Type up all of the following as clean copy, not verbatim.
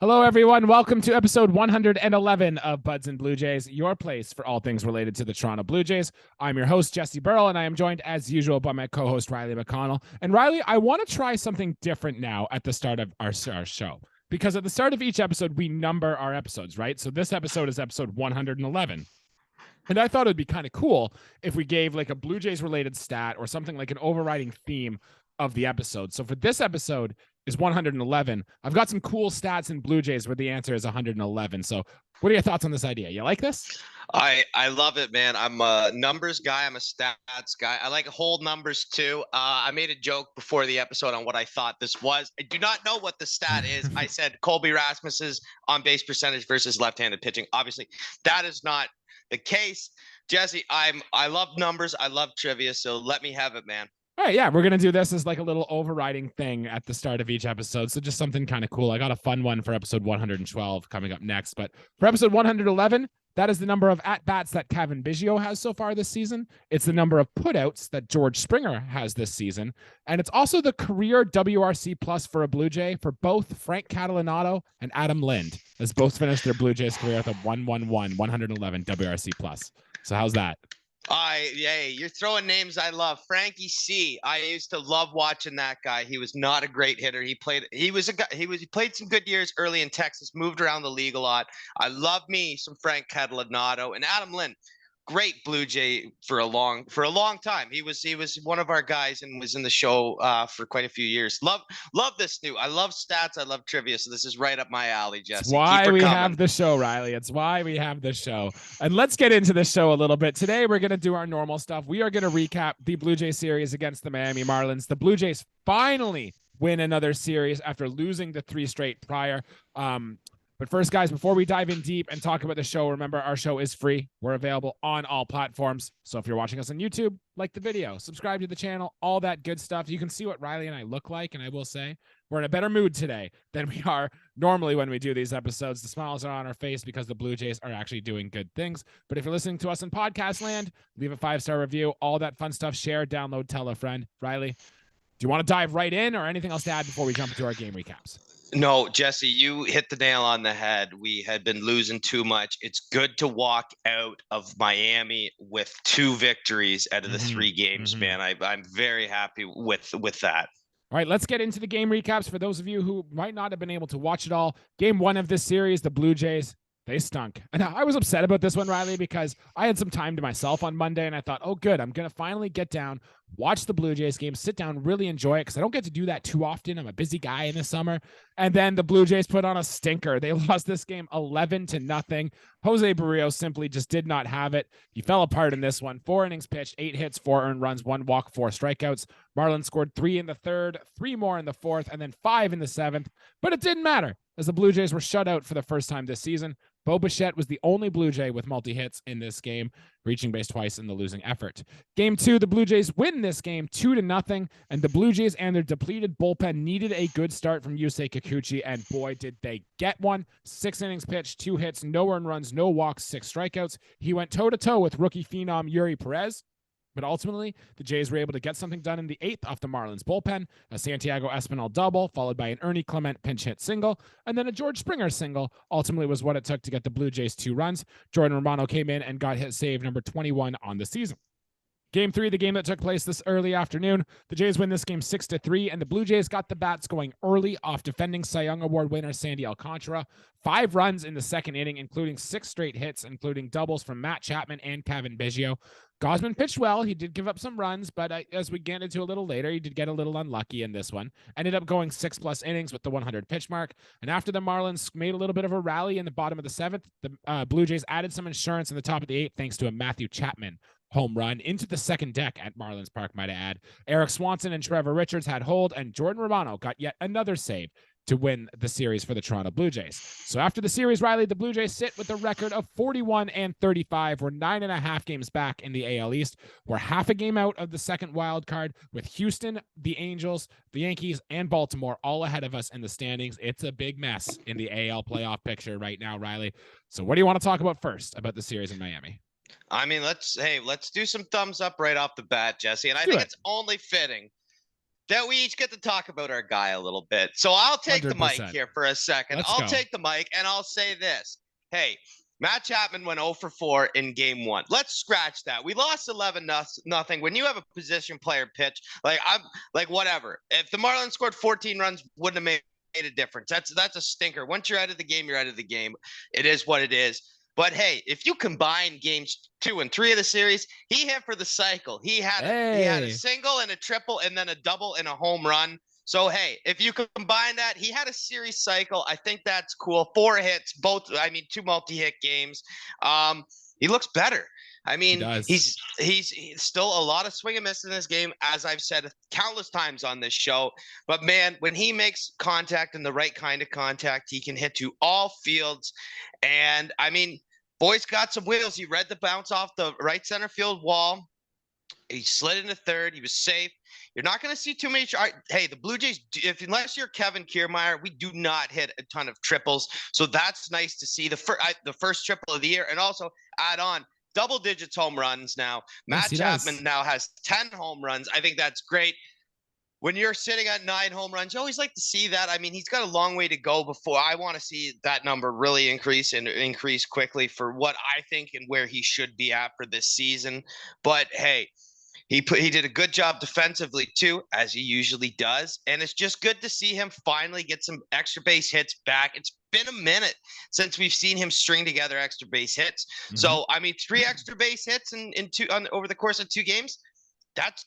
Hello, everyone. Welcome to episode 111 of Buds and Blue Jays, your place for all things related to the Toronto Blue Jays. I'm your host, Jesse Burrell, and I am joined, as usual, by my co-host, Riley McConnell. And Riley, I want to try something different now at the start of our show, because at the start of each episode, we number our episodes, right? So this episode is episode 111. And I thought it'd be kind of cool if we gave like a Blue Jays related stat or something like an overriding theme of the episode. So for this episode is 111. I've got some cool stats in Blue Jays where the answer is 111. So what are your thoughts on this idea? You like this? I love it, man. I'm a numbers guy. I'm a stats guy. I like whole numbers too. I made a joke before the episode on what I thought this was. I do not know what the stat is. I said Colby Rasmus's on base percentage versus left-handed pitching. Obviously, that is not the case. Jesse, I love numbers. I love trivia. So let me have it, man. All right, yeah, we're going to do this as like a little overriding thing at the start of each episode. So just something kind of cool. I got a fun one for episode 112 coming up next. But for episode 111, that is the number of at-bats that Cavan Biggio has so far this season. It's the number of putouts that George Springer has this season. And it's also the career WRC plus for a Blue Jay for both Frank Catalanato and Adam Lind, as both finished their Blue Jays career with a 111 WRC plus. So how's that? You're throwing names I love. Frankie C. I used to love watching that guy. He was not a great hitter. He played some good years early in Texas, moved around the league a lot. I love me some Frank Catalanato and Adam Lind. Great Blue Jay for a long time. He was one of our guys and was in the show for quite a few years. Love this new. I love stats. I love trivia. So this is right up my alley, Jesse. It's why we have the show, Riley. It's why we have the show. And let's get into the show a little bit. Today we're going to do our normal stuff. We are going to recap the Blue Jay series against the Miami Marlins. The Blue Jays finally win another series after losing the 3 straight prior. But first, guys, before we dive in deep and talk about the show, remember our show is free. We're available on all platforms. So if you're watching us on YouTube, like the video, subscribe to the channel, all that good stuff. You can see what Riley and I look like. And I will say we're in a better mood today than we are normally when we do these episodes. The smiles are on our face because the Blue Jays are actually doing good things. But if you're listening to us in podcast land, leave a 5-star review, all that fun stuff. Share, download, tell a friend. Riley, do you want to dive right in or anything else to add before we jump into our game recaps? No, Jesse, you hit the nail on the head. We had been losing too much. It's good to walk out of Miami with 2 victories out of the 3 games, man. I'm very happy with that. All right, let's get into the game recaps. For those of you who might not have been able to watch it all, game 1 of this series, the Blue Jays, they stunk. And I was upset about this one, Riley, because I had some time to myself on Monday, and I thought, oh, good, I'm going to finally get down, watch the Blue Jays game, sit down, really enjoy it, because I don't get to do that too often. I'm a busy guy in the summer. And then the Blue Jays put on a stinker. They lost this game 11-0. Jose Barrios simply just did not have it. He fell apart in this one. 4 innings pitched, 8 hits, 4 earned runs, 1 walk, 4 strikeouts. Marlins scored 3 in the 3rd, 3 more in the 4th, and then 5 in the 7th. But it didn't matter, as the Blue Jays were shut out for the first time this season. Bo Bichette was the only Blue Jay with multi-hits in this game, reaching base twice in the losing effort. Game 2, the Blue Jays win this game 2-0, and the Blue Jays and their depleted bullpen needed a good start from Yusei Kikuchi, and boy, did they get one. 6 innings pitched, 2 hits, no earned runs, no walks, 6 strikeouts. He went toe-to-toe with rookie phenom Yuri Perez. But ultimately, the Jays were able to get something done in the 8th off the Marlins bullpen, a Santiago Espinal double, followed by an Ernie Clement pinch hit single, and then a George Springer single ultimately was what it took to get the Blue Jays 2 runs. Jordan Romano came in and got his save number 21 on the season. Game 3, the game that took place this early afternoon, the Jays win this game 6-3, and the Blue Jays got the bats going early off defending Cy Young Award winner Sandy Alcantara. 5 runs in the 2nd inning, including 6 straight hits, including doubles from Matt Chapman and Cavan Biggio. Gausman pitched well. He did give up some runs, but as we get into a little later, he did get a little unlucky in this one. Ended up going 6+ innings with the 100 pitch mark. And after the Marlins made a little bit of a rally in the bottom of the 7th, the Blue Jays added some insurance in the top of the 8th thanks to a Matthew Chapman home run into the 2nd deck at Marlins Park, might I add. Eric Swanson and Trevor Richards had hold, and Jordan Romano got yet another save to win the series for the Toronto Blue Jays. So after the series, Riley, the Blue Jays sit with a record of 41-35. We're 9.5 games back in the AL East. We're half a game out of the second wild card with Houston, the Angels, the Yankees, and Baltimore all ahead of us in the standings. It's a big mess in the AL playoff picture right now, Riley. So what do you want to talk about first about the series in Miami? I mean, let's do some thumbs up right off the bat, Jesse. And I think it's only fitting that we each get to talk about our guy a little bit. So I'll take the mic 100%. here for a second. Let's I'll go. take the mic and I'll say this. Hey, Matt Chapman went 0 for 4 in game 1. Let's scratch that. We lost 11 nothing. When you have a position player pitch, I'm like whatever. If the Marlins scored 14 runs, wouldn't have made a difference. That's a stinker. Once you're out of the game, you're out of the game. It is what it is. But hey, if you combine games 2 and 3 of the series, he hit for the cycle. He had a single and a triple and then a double and a home run. So hey, if you combine that, he had a series cycle. I think that's cool. 4 hits, 2 multi-hit games. He looks better. I mean, he's still a lot of swing and miss in this game, as I've said countless times on this show. But man, when he makes contact and the right kind of contact, he can hit to all fields. And I mean, boy's got some wheels. He read the bounce off the right center field wall. He slid into third. He was safe. You're not going to see too many. Hey, the Blue Jays, unless you're Kevin Kiermaier, we do not hit a ton of triples. So that's nice to see the first triple of the year. And also add on double digits home runs now. Matt Chapman now has 10 home runs. I think that's great. When you're sitting at 9 home runs, you always like to see that. I mean, he's got a long way to go before I want to see that number really increase quickly for what I think and where he should be at for this season. But hey, he did a good job defensively too, as he usually does. And it's just good to see him finally get some extra base hits back. It's been a minute since we've seen him string together extra base hits. Mm-hmm. So, I mean, 3 extra base hits over the course of 2 games. That's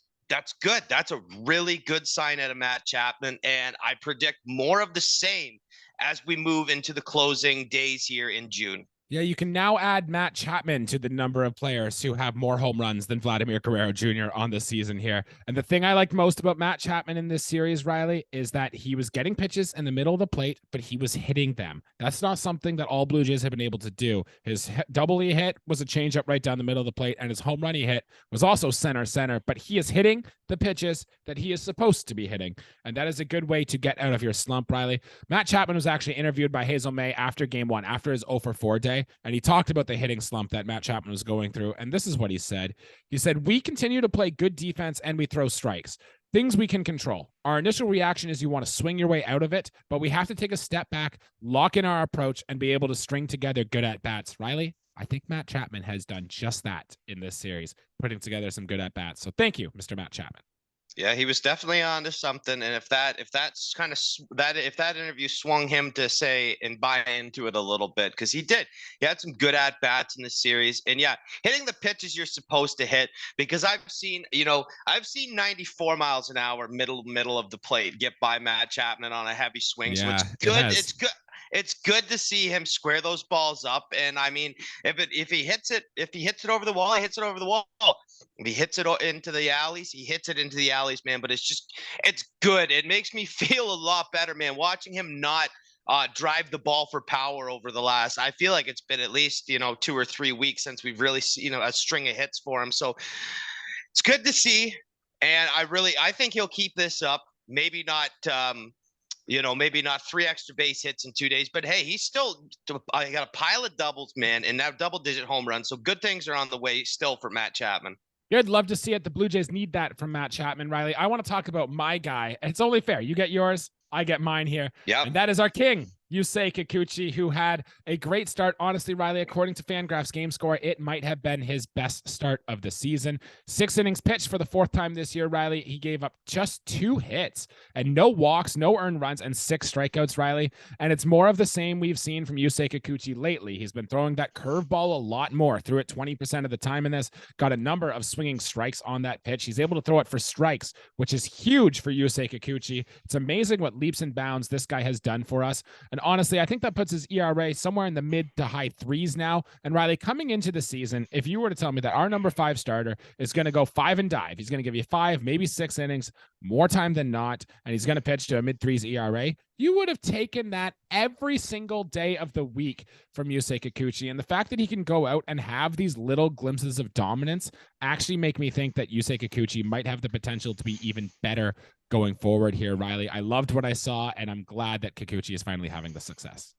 good. That's a really good sign out of Matt Chapman. And I predict more of the same as we move into the closing days here in June. Yeah, you can now add Matt Chapman to the number of players who have more home runs than Vladimir Guerrero Jr. on the season here. And the thing I liked most about Matt Chapman in this series, Riley, is that he was getting pitches in the middle of the plate, but he was hitting them. That's not something that all Blue Jays have been able to do. His double he hit was a changeup right down the middle of the plate, and his home run he hit was also center, but he is hitting the pitches that he is supposed to be hitting. And that is a good way to get out of your slump, Riley. Matt Chapman was actually interviewed by Hazel May after game 1, after his 0 for 4 day. And he talked about the hitting slump that Matt Chapman was going through. And this is what he said. He said, "We continue to play good defense and we throw strikes. Things we can control. Our initial reaction is you want to swing your way out of it, but we have to take a step back, lock in our approach, and be able to string together good at-bats." Riley, I think Matt Chapman has done just that in this series, putting together some good at-bats. So thank you, Mr. Matt Chapman. Yeah, he was definitely on to something. And if that interview swung him to say and buy into it a little bit, because he had some good at bats in the series. And yeah, hitting the pitches you're supposed to hit, because I've seen 94 miles an hour middle of the plate get by Matt Chapman on a heavy swing. Yeah, so it's good. It's good. It's good to see him square those balls up. And I mean, if he hits it over the wall, he hits it over the wall. If he hits it into the alleys, he hits it into the alleys, man. But it's good. It makes me feel a lot better, man, watching him not drive the ball for power over the last. I feel like it's been at least 2 or 3 weeks since we've really seen a string of hits for him. So it's good to see, and I think he'll keep this up. Maybe not. Maybe not 3 extra base hits in 2 days, but hey, he's still got a pile of doubles, man, and now double-digit home runs. So good things are on the way still for Matt Chapman. Good. Love to see it. The Blue Jays need that from Matt Chapman, Riley. I want to talk about my guy. It's only fair. You get yours, I get mine here. Yeah. And that is our king, Yusei Kikuchi, who had a great start. Honestly, Riley, according to Fangraphs game score, it might have been his best start of the season. 6 innings pitched for the 4th time this year, Riley. He gave up just 2 hits and no walks, no earned runs, and 6 strikeouts, Riley. And it's more of the same we've seen from Yusei Kikuchi lately. He's been throwing that curveball a lot more, threw it 20% of the time in this, got a number of swinging strikes on that pitch. He's able to throw it for strikes, which is huge for Yusei Kikuchi. It's amazing what leaps and bounds this guy has done for us. And honestly, I think that puts his ERA somewhere in the mid to high 3s now. And Riley, coming into the season, if you were to tell me that our number 5 starter is going to go 5 and dive, he's going to give you 5, maybe 6 innings, more time than not, and he's going to pitch to a mid-3s ERA, you would have taken that every single day of the week from Yusei Kikuchi. And the fact that he can go out and have these little glimpses of dominance actually make me think that Yusei Kikuchi might have the potential to be even better going forward here, Riley. I loved what I saw, and I'm glad that Kikuchi is finally having the success.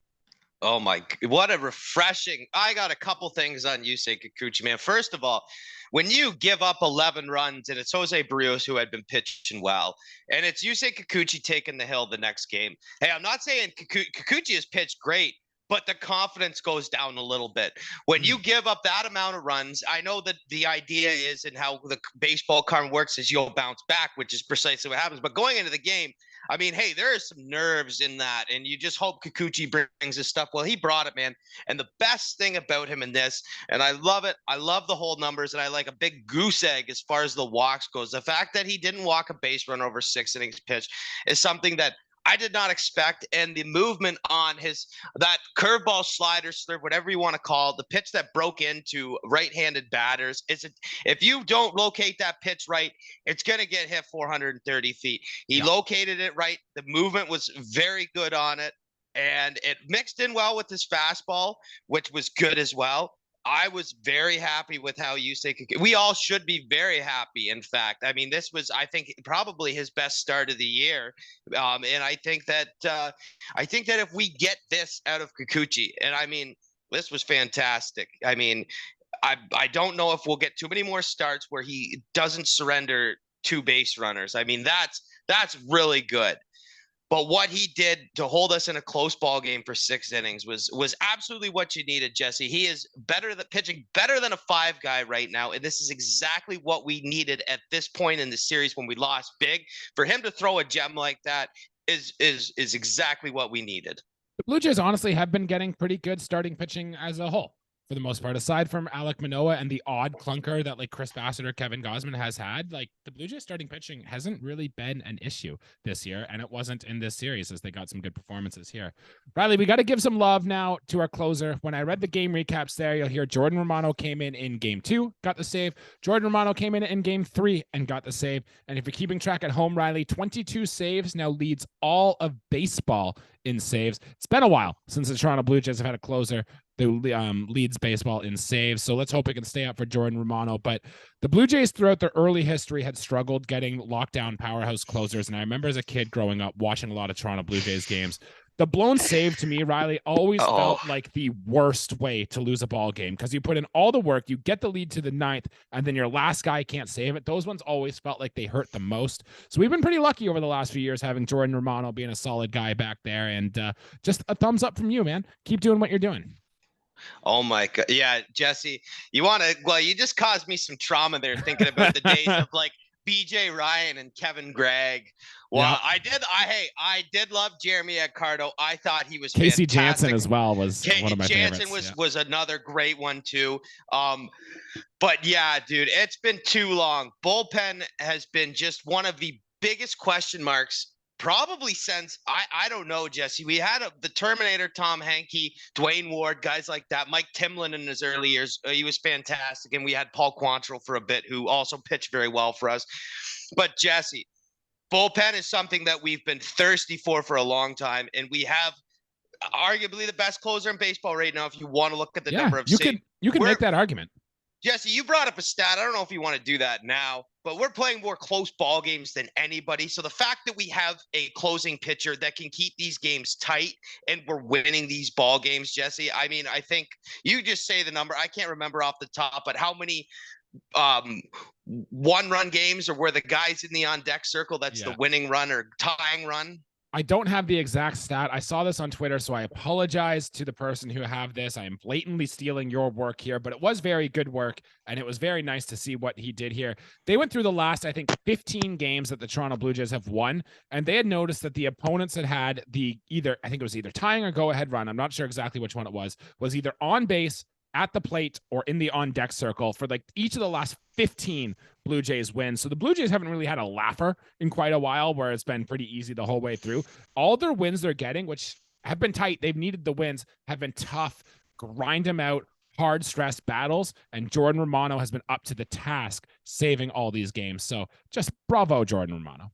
Oh what a refreshing. I got a couple things on Yusei Kikuchi, man. First of all, when you give up 11 runs and it's Jose Barrios who had been pitching well, and it's Yusei Kikuchi taking the hill the next game. Hey, I'm not saying Kikuchi has pitched great, but the confidence goes down a little bit. When you give up that amount of runs, I know that the idea is and how the baseball card works is you'll bounce back, which is precisely what happens. But going into the game, I mean, hey, there is some nerves in that, and you just hope Kikuchi brings his stuff. Well, he brought it, man. And the best thing about him in this, and I love it, I love the whole numbers, and I like a big goose egg as far as the walks goes. The fact that he didn't walk a base run over 6 innings pitched is something that I did not expect. And the movement on that curveball, slider, slurve, whatever you want to call it, the pitch that broke into right-handed batters, if you don't locate that pitch right, it's going to get hit 430 feet. He located it right. The movement was very good on it, and it mixed in well with his fastball, which was good as well. I was very happy with how Yusei Kikuchi. We all should be very happy. In fact, I mean, this was, I think, probably his best start of the year, and I think that if we get this out of Kikuchi, and I mean, this was fantastic. I mean, I don't know if we'll get too many more starts where he doesn't surrender 2 base runners. I mean, that's really good. But what he did to hold us in a close ball game for 6 innings was absolutely what you needed, Jesse. He is pitching better than a 5 guy right now, and this is exactly what we needed at this point in the series when we lost big. For him to throw a gem like that is exactly what we needed. The Blue Jays honestly have been getting pretty good starting pitching as a whole, for the most part, aside from Alek Manoah and the odd clunker that like Chris Bassett or Kevin Gausman has had. Like, the Blue Jays starting pitching hasn't really been an issue this year, and it wasn't in this series as they got some good performances here. Riley, we got to give some love now to our closer. When I read the game recaps there, you'll hear Jordan Romano came in game 2, got the save. Jordan Romano came in game 3 and got the save. And if you're keeping track at home, Riley, 22 saves, now leads all of baseball in saves. It's been a while since the Toronto Blue Jays have had a closer who leads baseball in saves. So let's hope it can stay up for Jordan Romano. But the Blue Jays throughout their early history had struggled getting lockdown powerhouse closers. And I remember as a kid growing up watching a lot of Toronto Blue Jays games. The blown save to me, Riley, always felt like the worst way to lose a ball game because you put in all the work, you get the lead to the 9th, and then your last guy can't save it. Those ones always felt like they hurt the most. So we've been pretty lucky over the last few years having Jordan Romano being a solid guy back there. And just a thumbs up from you, man. Keep doing what you're doing. Oh my God. Yeah, Jesse, you just caused me some trauma there thinking about the days of like BJ Ryan and Kevin Gregg. Well, yep. I did love Jeremy Accardo. I thought he was Casey fantastic. Janssen as well was one of my Janssen favorites. was another great one too. But yeah, dude, it's been too long. Bullpen has been just one of the biggest question marks probably since I don't know, Jesse. We had the Terminator, Tom Henke, Dwayne Ward, guys like that. Mike Timlin in his early years, he was fantastic, and we had Paul Quantrill for a bit, who also pitched very well for us. But Jesse, bullpen is something that we've been thirsty for a long time, and we have arguably the best closer in baseball right now. If you want to look at the number of saves, you can make that argument. Jesse, you brought up a stat. I don't know if you want to do that now, but we're playing more close ball games than anybody. So the fact that we have a closing pitcher that can keep these games tight and we're winning these ball games, Jesse, I mean, I think you just say the number. I can't remember off the top, but how many one-run games or where the guy's in the on-deck circle, that's the winning run or tying run? I don't have the exact stat. I saw this on Twitter, so I apologize to the person who have this. I am blatantly stealing your work here, but it was very good work, and it was very nice to see what he did here. They went through the last, I think, 15 games that the Toronto Blue Jays have won, and they had noticed that the opponents had either tying or go-ahead run, I'm not sure exactly which one it was either on base, at the plate, or in the on-deck circle for like each of the last 15 Blue Jays wins. So the Blue Jays haven't really had a laugher in quite a while where it's been pretty easy the whole way through. All their wins they're getting, which have been tight, they've needed the wins, have been tough, grind them out, hard stress battles, and Jordan Romano has been up to the task saving all these games. So just bravo, Jordan Romano.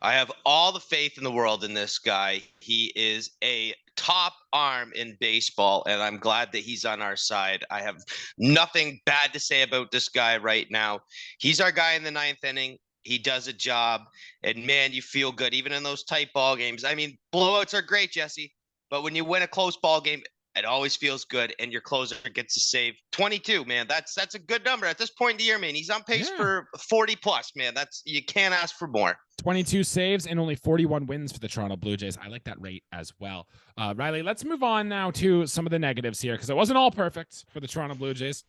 I have all the faith in the world in this guy. He is a top arm in baseball, and I'm glad that he's on our side. I have nothing bad to say about this guy right now. He's our guy in the 9th inning. He does a job, and man, you feel good even in those tight ball games. I mean, blowouts are great, Jesse, but when you win a close ball game, It always feels good, and your closer gets to save 22, man. That's a good number at this point in the year, man. He's on pace Yeah. for 40 plus, man. That's you can't ask for more. 22 saves and only 41 wins for the Toronto Blue Jays. I like that rate as well. Riley, let's move on now to some of the negatives here because it wasn't all perfect for the Toronto Blue Jays.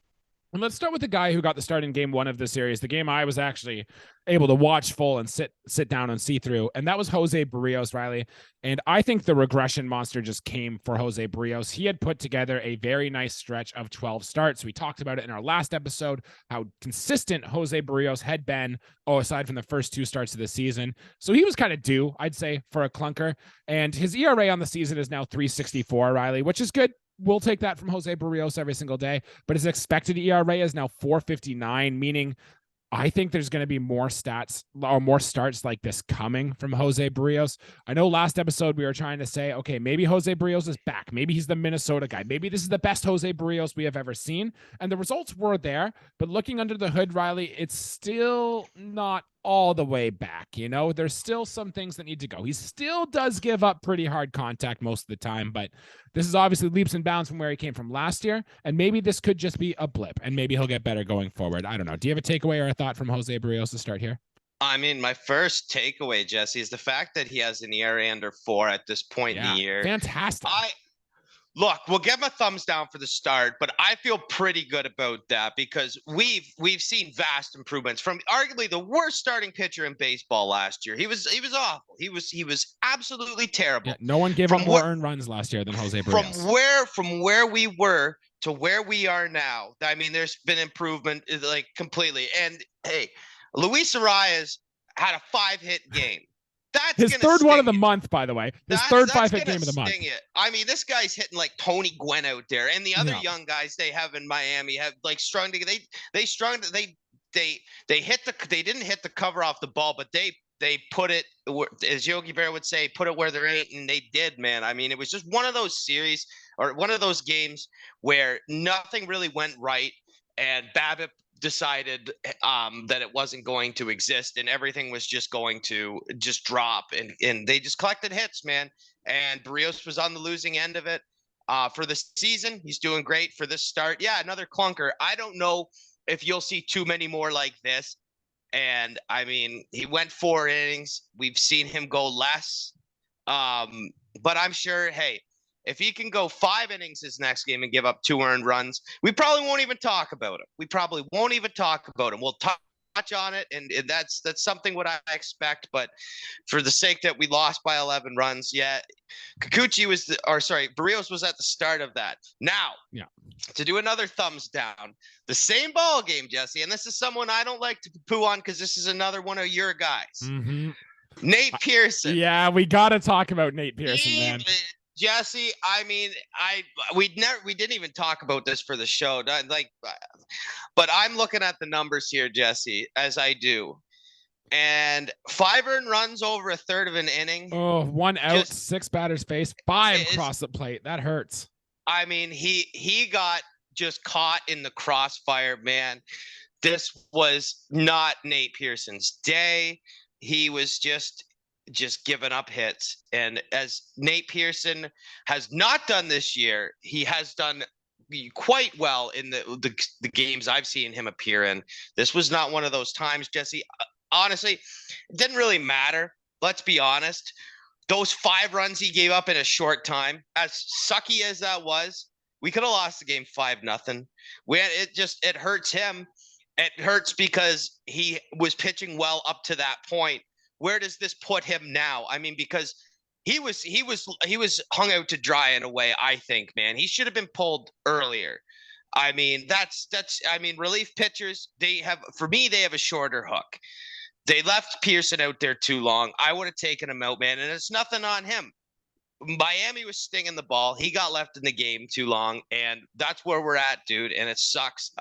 And let's start with the guy who got the start in game one of the series, the game I was actually able to watch full and sit down and see through. And that was Jose Barrios, Riley. And I think the regression monster just came for Jose Barrios. He had put together a very nice stretch of 12 starts. We talked about it in our last episode, how consistent Jose Barrios had been, aside from the first 2 starts of the season. So he was kind of due, I'd say, for a clunker. And his ERA on the season is now 3.64, Riley, which is good. We'll take that from Jose Barrios every single day, but his expected ERA is now 4.59, meaning I think there's going to be more stats or more starts like this coming from Jose Barrios. I know last episode we were trying to say, okay, maybe Jose Barrios is back. Maybe he's the Minnesota guy. Maybe this is the best Jose Barrios we have ever seen. And the results were there, but looking under the hood, Riley, it's still not all the way back. You know, there's still some things that need to go. He still does give up pretty hard contact most of the time, but this is obviously leaps and bounds from where he came from last year. And maybe this could just be a blip and maybe he'll get better going forward. I don't know. Do you have a takeaway or a thought from Jose Barrios to start here? I mean, my first takeaway, Jesse, is the fact that he has an ERA under 4 at this point in the year. Fantastic. Look, we'll give him a thumbs down for the start, but I feel pretty good about that because we've seen vast improvements from arguably the worst starting pitcher in baseball last year. He was awful. He was absolutely terrible. Yeah, no one gave him more earned runs last year than Jose Barrios. From where we were to where we are now, I mean, there's been improvement like completely. And hey, Luis Arias had a 5-hit game. That's his third one of the month, by the way. His third 5-hit game of the month. I mean, this guy's hitting like Tony Gwynn out there, and the other young guys they have in Miami have like strung to they didn't hit the cover off the ball, but they put it, as Yogi Berra would say, put it where there ain't, and they did, man. I mean, it was just one of those series or one of those games where nothing really went right, and BABIP decided that it wasn't going to exist and everything was just going to just drop and they just collected hits, man. And Barrios was on the losing end of it for the season. He's doing great for this start. Yeah, another clunker. I don't know if you'll see too many more like this. And I mean, he went 4 innings. We've seen him go less. But I'm sure, hey, if he can go 5 innings his next game and give up 2 earned runs, we probably won't even talk about him. We'll touch on it, and that's something what I expect. But for the sake that we lost by 11 runs, yeah, Barrios was at the start of that. Now, to do another thumbs down, the same ball game, Jesse, and this is someone I don't like to poo on because this is another one of your guys, Nate Pearson. Yeah, we got to talk about Nate Pearson, man. Jesse, I mean, we didn't even talk about this for the show, but I'm looking at the numbers here, Jesse, as I do, and 5 earned runs over a third of an inning. Oh, 1 out, 6 batters faced, 5 across the plate. That hurts. I mean, he got just caught in the crossfire, man. This was not Nate Pearson's day. He was just giving up hits. And as Nate Pearson has not done this year, he has done quite well in the games I've seen him appear in. This was not one of those times, Jesse. Honestly, it didn't really matter. Let's be honest. Those 5 runs he gave up in a short time, as sucky as that was, we could have lost the game 5-0. It hurts him. It hurts because he was pitching well up to that point. Where does this put him now? I mean, because he was hung out to dry in a way, I think, man. He should have been pulled earlier. I mean, relief pitchers, they have a shorter hook. They left Pearson out there too long. I would have taken him out, man, and it's nothing on him. Miami was stinging the ball. He got left in the game too long, and that's where we're at, dude. And it sucks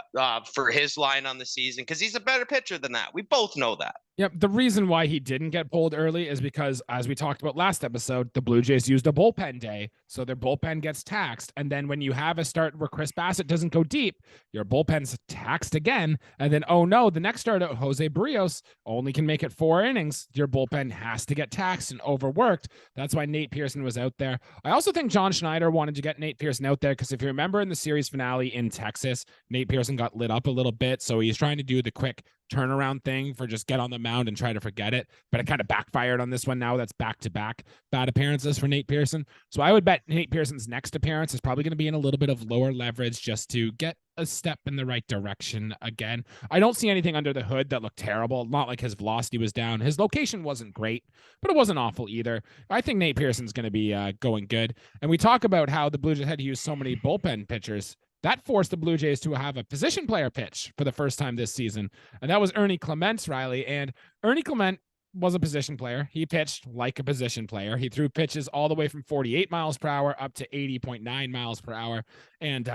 for his line on the season because he's a better pitcher than that. We both know that. Yep. The reason why he didn't get pulled early is because, as we talked about last episode, the Blue Jays used a bullpen day, so their bullpen gets taxed. And then when you have a start where Chris Bassett doesn't go deep, your bullpen's taxed again. And then, oh no, the next start, Jose Barrios, only can make it 4 innings. Your bullpen has to get taxed and overworked. That's why Nate Pearson was out out there. I also think John Schneider wanted to get Nate Pearson out there because if you remember in the series finale in Texas, Nate Pearson got lit up a little bit. So he's trying to do the quick turnaround thing for just get on the mound and try to forget it. But it kind of backfired on this one now. That's back-to-back bad appearances for Nate Pearson. So I would bet Nate Pearson's next appearance is probably going to be in a little bit of lower leverage just to get a step in the right direction again. I don't see anything under the hood that looked terrible. Not like his velocity was down. His location wasn't great, but it wasn't awful either. I think Nate Pearson's going to be going good. And we talk about how the Blue Jays had to use so many bullpen pitchers. That forced the Blue Jays to have a position player pitch for the first time this season. And that was Ernie Clement, Riley. And Ernie Clement was a position player. He pitched like a position player. He threw pitches all the way from 48 miles per hour up to 80.9 miles per hour. And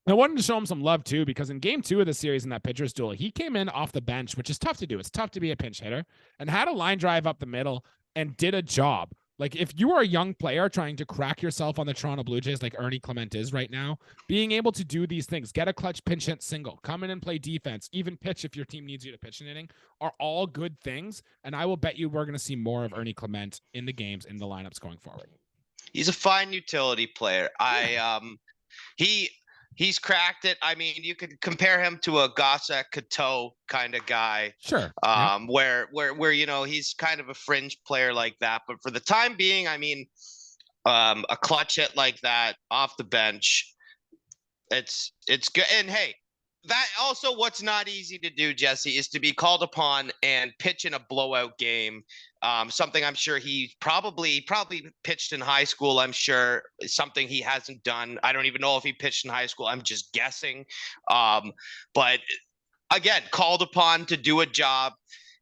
I wanted to show him some love too, because in game 2 of the series in that pitcher's duel, he came in off the bench, which is tough to do. It's tough to be a pinch hitter, and had a line drive up the middle and did a job. Like if you are a young player trying to crack yourself on the Toronto Blue Jays like Ernie Clement is right now, being able to do these things, get a clutch pinch hit single, come in and play defense, even pitch if your team needs you to pitch an inning, are all good things. And I will bet you we're going to see more of Ernie Clement in the games, in the lineups going forward. He's a fine utility player. He's cracked it. I mean, you could compare him to a Gossett Cateau kind of guy. Sure. Where you know, he's kind of a fringe player like that. But for the time being, I mean, a clutch hit like that off the bench, it's good. And hey, that also what's not easy to do, Jesse, is to be called upon and pitch in a blowout game. Something I'm sure he probably pitched in high school. I'm sure something he hasn't done. I don't even know if he pitched in high school. I'm just guessing. But again, called upon to do a job.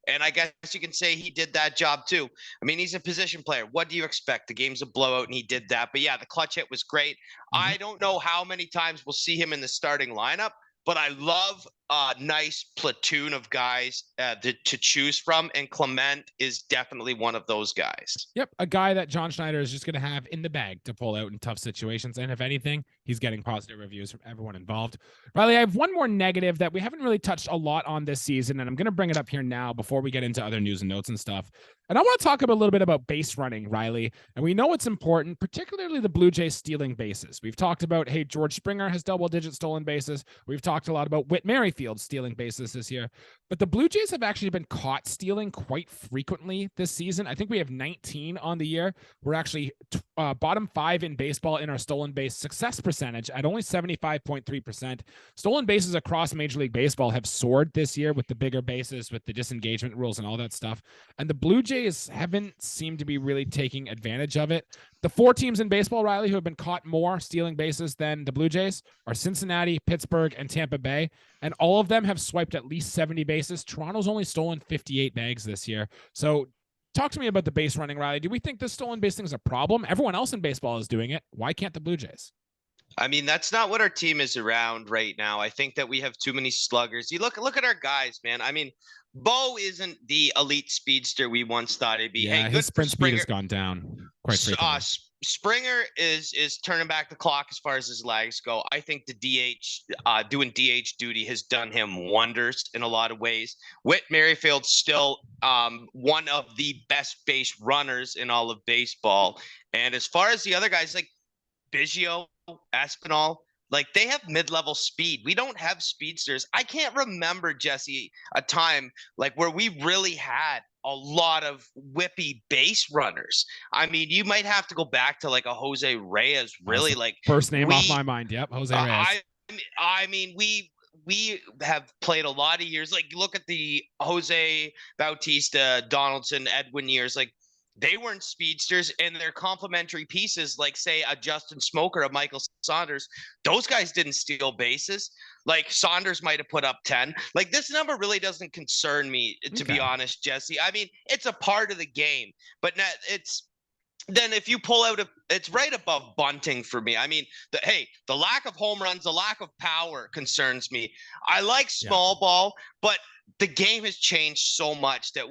And I guess you can say he did that job too. I mean, he's a position player. What do you expect? The game's a blowout and he did that. But yeah, the clutch hit was great. Mm-hmm. I don't know how many times we'll see him in the starting lineup, but I love a nice platoon of guys to choose from, and Clement is definitely one of those guys. Yep, a guy that John Schneider is just going to have in the bag to pull out in tough situations, and if anything, he's getting positive reviews from everyone involved. Riley, I have one more negative that we haven't really touched a lot on this season, and I'm going to bring it up here now before we get into other news and notes and stuff. And I want to talk a little bit about base running, Riley. And we know it's important, particularly the Blue Jays stealing bases. We've talked about, hey, George Springer has double-digit stolen bases. We've talked a lot about Whit Merrifield stealing bases this year. But the Blue Jays have actually been caught stealing quite frequently this season. I think we have 19 on the year. We're actually bottom 5 in baseball in our stolen base success percentage at only 75.3%. Stolen bases across Major League Baseball have soared this year with the bigger bases, with the disengagement rules and all that stuff. And the Blue Jays haven't seemed to be really taking advantage of it. The 4 teams in baseball, Riley, who have been caught more stealing bases than the Blue Jays are Cincinnati, Pittsburgh, and Tampa Bay. And all of them have swiped at least 70 bases. Toronto's only stolen 58 bags this year. So talk to me about the base running, Riley. Do we think this stolen base thing is a problem? Everyone else in baseball is doing it. Why can't the Blue Jays? I mean, that's not what our team is around right now. I think that we have too many sluggers. You look at our guys, man. I mean, Bo isn't the elite speedster we once thought he'd be. Yeah, hey, his sprint speed has gone down quite frequently. Springer is turning back the clock as far as his legs go. I think the DH doing DH duty has done him wonders in a lot of ways. Whit Merrifield's still one of the best base runners in all of baseball. And as far as the other guys like Biggio, Espinal, like they have mid-level speed. We don't have speedsters. I can't remember, Jesse, a time like where we really had a lot of whippy base runners. I mean, you might have to go back to like a Jose Reyes, really. Like first name off my mind. Yep, Jose Reyes. I mean, we have played a lot of years. Like look at the Jose Bautista, Donaldson, Edwin years. Like they weren't speedsters, and their complementary pieces, like say a Justin Smoker, a Michael Saunders, those guys didn't steal bases. Like Saunders might have put up 10. Like this number really doesn't concern me, to be honest, Jesse. I mean, it's a part of the game, but it's then if you pull out it's right above bunting for me. I mean, the lack of home runs, the lack of power concerns me. I like small ball, but the game has changed so much that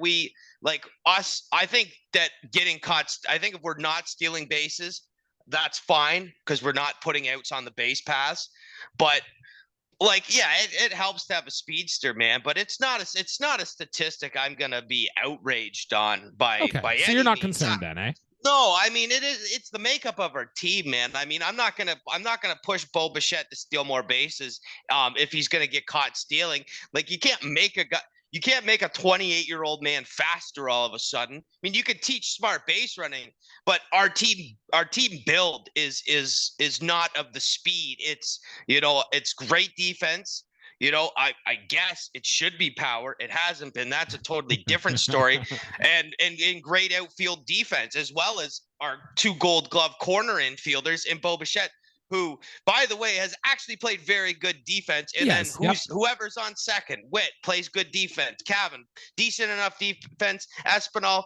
I think that getting caught, I think if we're not stealing bases, that's fine because we're not putting outs on the base pass. But it helps to have a speedster, man. But it's not a statistic I'm gonna be outraged on by. Okay, by so any you're not means. concerned then, eh? No, I mean it's the makeup of our team, man. I mean, I'm not gonna push Bo Bichette to steal more bases if he's gonna get caught stealing. Like you can't make a 28-year-old man faster all of a sudden. I mean, you could teach smart base running, but our team build is not of the speed. It's great defense. I guess it should be power. It hasn't been. That's a totally different story. And in great outfield defense, as well as our 2 Gold Glove corner infielders in Bo Bichette, who, by the way, has actually played very good defense. And then whoever's on second, Witt plays good defense. Cavan, decent enough defense. Espinal,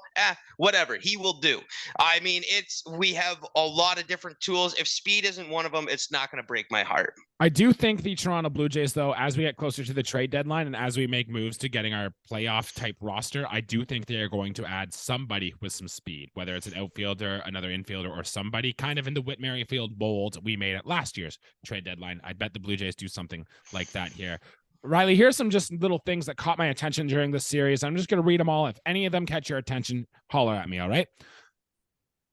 whatever he will do. I mean, we have a lot of different tools. If speed isn't one of them, it's not going to break my heart. I do think the Toronto Blue Jays, though, as we get closer to the trade deadline and as we make moves to getting our playoff type roster, I do think they are going to add somebody with some speed, whether it's an outfielder, another infielder, or somebody kind of in the Whit Merrifield mold we made at last year's trade deadline. I bet the Blue Jays do something like that here. Riley, here's some just little things that caught my attention during this series. I'm just going to read them all. If any of them catch your attention, holler at me, all right?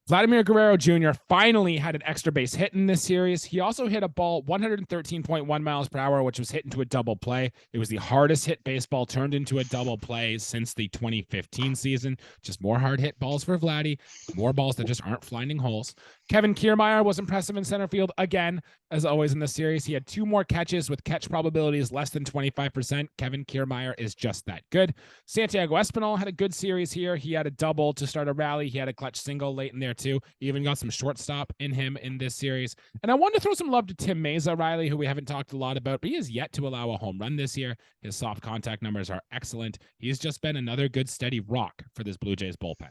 Vladimir Guerrero Jr. finally had an extra base hit in this series. He also hit a ball 113.1 miles per hour, which was hit into a double play. It was the hardest hit baseball turned into a double play since the 2015 season. Just more hard hit balls for Vladdy, more balls that just aren't finding holes. Kevin Kiermaier was impressive in center field again, as always in this series. He had 2 more catches with catch probabilities less than 25%. Kevin Kiermaier is just that good. Santiago Espinal had a good series here. He had a double to start a rally. He had a clutch single late in there too. He even got some shortstop in him in this series. And I wanted to throw some love to Tim Meza, Riley, who we haven't talked a lot about, but he has yet to allow a home run this year. His soft contact numbers are excellent. He's just been another good steady rock for this Blue Jays bullpen.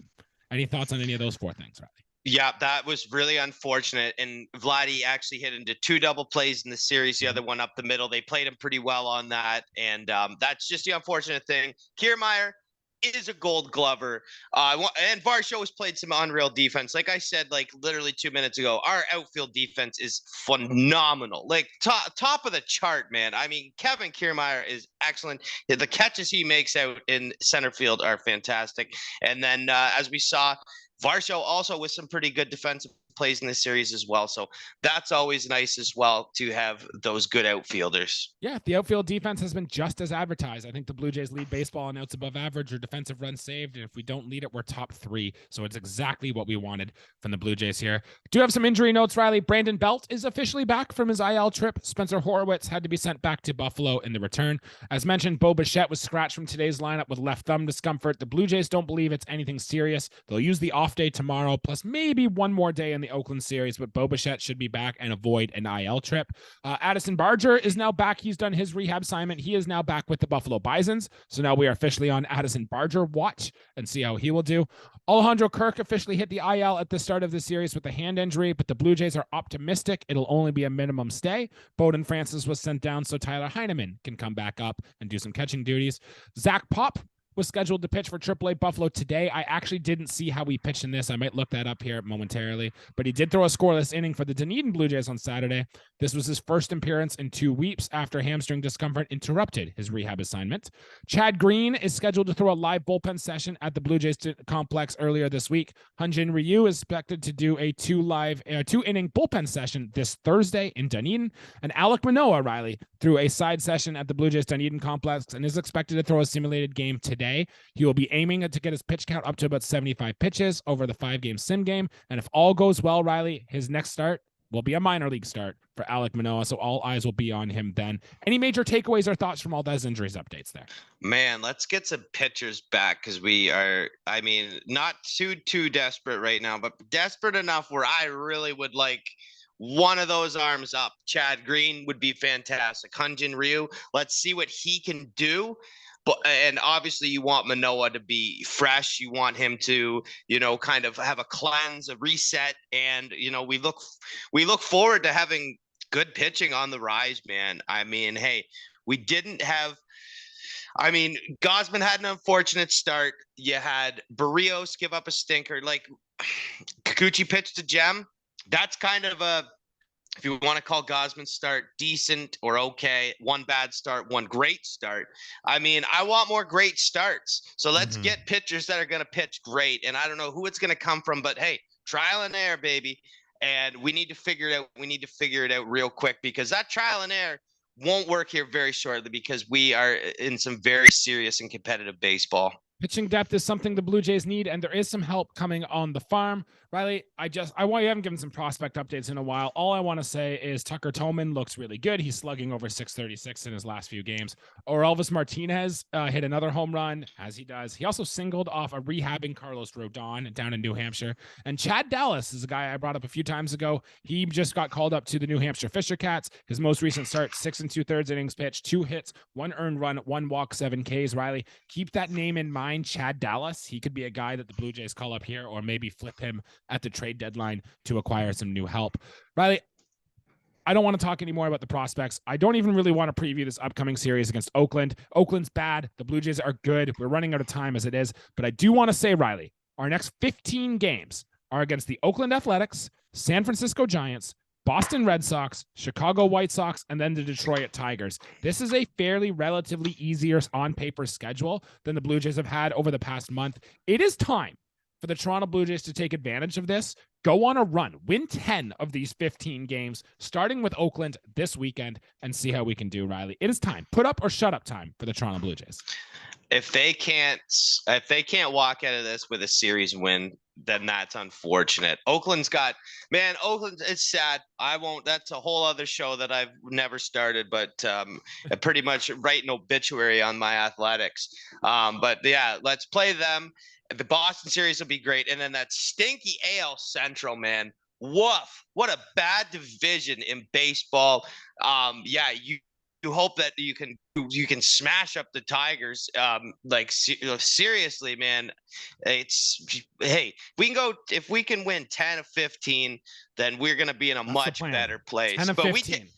Any thoughts on any of those 4 things, Riley? Yeah, that was really unfortunate. And Vladdy actually hit into 2 double plays in the series, the other one up the middle. They played him pretty well on that. And that's just the unfortunate thing. Kiermaier is a Gold Glover. And Varsho has played some unreal defense. Like I said, like literally 2 minutes ago, our outfield defense is phenomenal. Like top of the chart, man. I mean, Kevin Kiermaier is excellent. The catches he makes out in center field are fantastic. And then as we saw, Varsho also with some pretty good defensive plays in this series as well. So that's always nice as well to have those good outfielders. Yeah, the outfield defense has been just as advertised. I think the Blue Jays lead baseball in outs above average or defensive runs saved. And if we don't lead it, we're top 3. So it's exactly what we wanted from the Blue Jays here. Do have some injury notes, Riley. Brandon Belt is officially back from his IL trip. Spencer Horwitz had to be sent back to Buffalo in the return. As mentioned, Bo Bichette was scratched from today's lineup with left thumb discomfort. The Blue Jays don't believe it's anything serious. They'll use the off day tomorrow, plus maybe one more day in the Oakland series, but Bo Bichette should be back and avoid an IL trip. Addison Barger is now back. He's done his rehab assignment. He is now back with the Buffalo Bisons. So now we are officially on Addison Barger watch and see how he will do. Alejandro Kirk officially hit the IL at the start of the series with a hand injury, but the Blue Jays are optimistic it'll only be a minimum stay. Bowden Francis was sent down so Tyler Heineman can come back up and do some catching duties. Zach Pop was scheduled to pitch for AAA Buffalo today. I actually didn't see how he pitched in this. I might look that up here momentarily, but he did throw a scoreless inning for the Dunedin Blue Jays on Saturday. This was his first appearance in 2 weeks after hamstring discomfort interrupted his rehab assignment. Chad Green is scheduled to throw a live bullpen session at the Blue Jays complex earlier this week. Hyunjin Ryu is expected to do a 2-inning bullpen session this Thursday in Dunedin. And Alek Manoah, Riley, threw a side session at the Blue Jays Dunedin complex and is expected to throw a simulated game today. He will be aiming to get his pitch count up to about 75 pitches over the 5-game sim game. And if all goes well, Riley, his next start will be a minor league start for Alek Manoah. So all eyes will be on him then. Any major takeaways or thoughts from all those injuries updates there? Man, let's get some pitchers back because we are, I mean, not too desperate right now, but desperate enough where I really would like one of those arms up. Chad Green would be fantastic. Hyunjin Ryu, let's see what he can do. And obviously you want Manoah to be fresh. You want him to, kind of have a cleanse, a reset. And, we look forward to having good pitching on the rise, man. I mean, hey, Gosman had an unfortunate start. You had Barrios give up a stinker. Like Kikuchi pitched to Gem. That's kind of if you want to call Gosman's start decent or okay, one bad start, one great start. I mean, I want more great starts. So let's get pitchers that are going to pitch great. And I don't know who it's going to come from, but hey, trial and error, baby. And we need to figure it out. We need to figure it out real quick, because that trial and error won't work here very shortly, because we are in some very serious and competitive baseball. Pitching depth is something the Blue Jays need, and there is some help coming on the farm. Riley, I want you haven't given some prospect updates in a while. All I want to say is Tucker Tolman looks really good. He's slugging over 636 in his last few games. Or Elvis Martinez hit another home run, as he does. He also singled off a rehabbing Carlos Rodon down in New Hampshire. And Chad Dallas is a guy I brought up a few times ago. He just got called up to the New Hampshire Fisher Cats. His most recent start, 6 2/3 innings pitched, 2 hits, 1 earned run, 1 walk, 7 Ks. Riley, keep that name in mind. Chad Dallas, he could be a guy that the Blue Jays call up here, or maybe flip him at the trade deadline to acquire some new help. Riley, I don't want to talk anymore about the prospects. I don't even really want to preview this upcoming series against Oakland. Oakland's bad. The Blue Jays are good. We're running out of time as it is. But I do want to say, Riley, our next 15 games are against the Oakland Athletics, San Francisco Giants, Boston Red Sox, Chicago White Sox, and then the Detroit Tigers. This is a fairly relatively easier on paper schedule than the Blue Jays have had over the past month. It is time for the Toronto Blue Jays to take advantage of this, go on a run, win 10 of these 15 games, starting with Oakland this weekend, and see how we can do, Riley. It is time. Put up or shut up time for the Toronto Blue Jays. If they can't walk out of this with a series win, then that's unfortunate. Oakland, it's sad. That's a whole other show that I've never started, but I pretty much write an obituary on my Athletics. But yeah, let's play them. The Boston series will be great. And then that stinky AL Central, man. Woof. What a bad division in baseball. You hope that you can smash up the Tigers. Seriously, man. If we can win 10 of 15, then we're gonna be in a much better place. 10 of 15.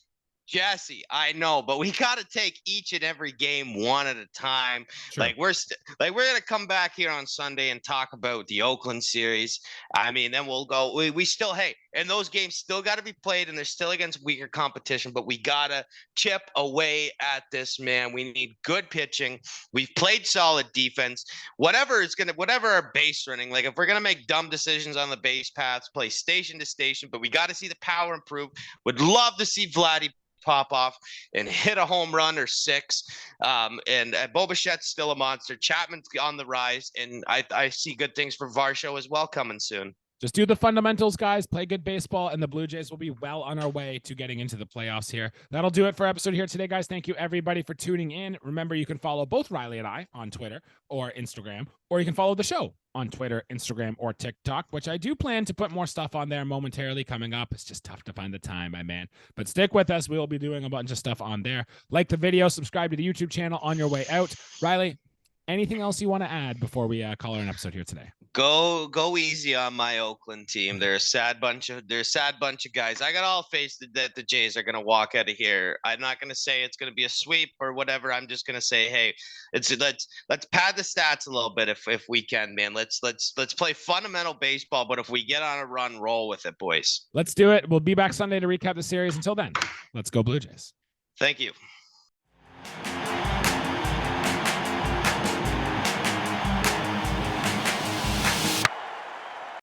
Jesse, I know, but we got to take each and every game one at a time. Sure. We're gonna come back here on Sunday and talk about the Oakland series. I mean, then we'll go. We still, and those games still got to be played, and they're still against weaker competition. But we gotta chip away at this, man. We need good pitching. We've played solid defense. Whatever our base running. If we're gonna make dumb decisions on the base paths, play station to station. But we got to see the power improve. Would love to see Vladdy pop off and hit a home run or 6. And Bo Bichette's still a monster. Chapman's on the rise, and I see good things for Varsho as well coming soon. Just do the fundamentals, guys. Play good baseball, and the Blue Jays will be well on our way to getting into the playoffs here. That'll do it for episode here today, guys. Thank you, everybody, for tuning in. Remember, you can follow both Riley and I on Twitter or Instagram, or you can follow the show on Twitter, Instagram, or TikTok, which I do plan to put more stuff on there momentarily coming up. It's just tough to find the time, my man. But stick with us. We will be doing a bunch of stuff on there. Like the video, subscribe to the YouTube channel on your way out. Riley, anything else you want to add before we call our episode here today? Go easy on my Oakland team. They're a sad bunch of guys. I got all faith that the Jays are gonna walk out of here. I'm not gonna say it's gonna be a sweep or whatever. I'm just gonna say, hey, let's pad the stats a little bit if we can, man. Let's play fundamental baseball. But if we get on a run, roll with it, boys. Let's do it. We'll be back Sunday to recap the series. Until then, let's go Blue Jays. Thank you.